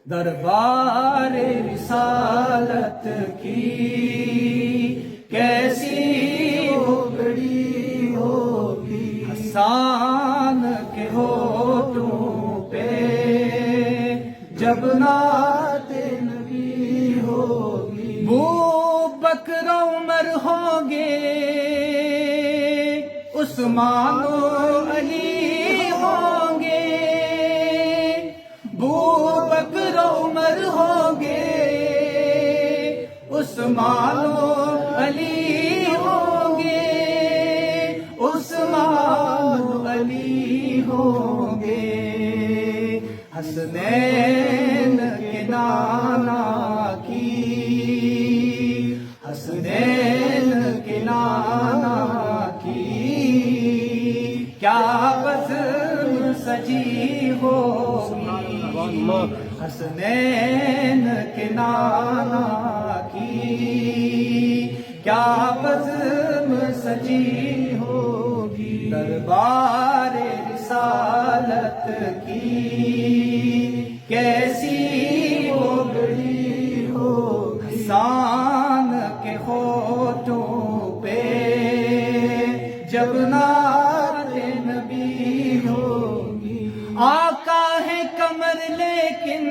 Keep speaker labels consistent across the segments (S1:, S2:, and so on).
S1: دربار رسالت کی کیسی وہ گھڑی ہوگی، حسان کے ہونٹوں پہ جب نعت نبی ہوگی، ابو بکر عمر ہوں گے، عثمان و علی ہوں گے، ابو بکر عمر ہوں گے، عثمان و علی ہوں گے، عثمان و علی ہوں گے، حسنین کے نانا کی، حسنین کے نانا کی کیا بزم سجی ہوگی، حسنین کے نانا کی کیا بزم سجی ہوگی، دربار رسالت کی کیسی وہ گھڑی ہوگی، حسان کے ہونٹوں پہ جب نعت نبی ہوگی، آقا ہے قمر لیکن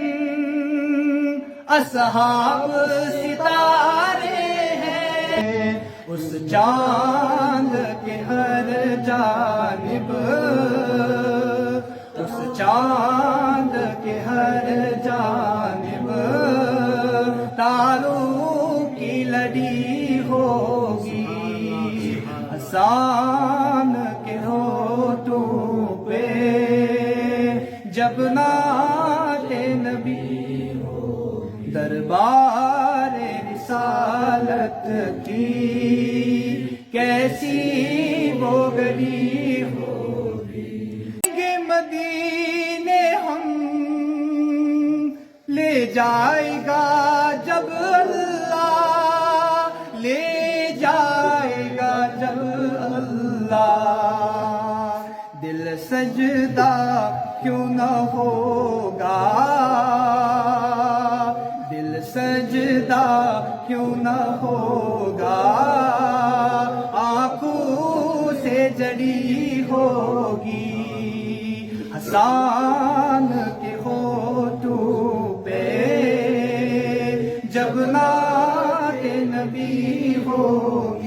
S1: اصحاب ستارے ہیں، اس چاند کے ہر جانب، اس چاند کے ہر جانب تاروں کی لڑی ہوگی، حسان کے ہونٹوں پہ جب نعت نبی ہو، دربار رسالت کی کیسی وہ گھڑی ہوگی، مدینے ہم لے جائے گا جب اللہ، لے جائے گا جب اللہ، دل سجدہ کیوں نہ ہوگا، دل سجدہ کیوں نہ ہوگا، آنکھوں سے جڑی ہوگی، حسان کے ہونٹوں پہ جب نعت نبی ہوگی،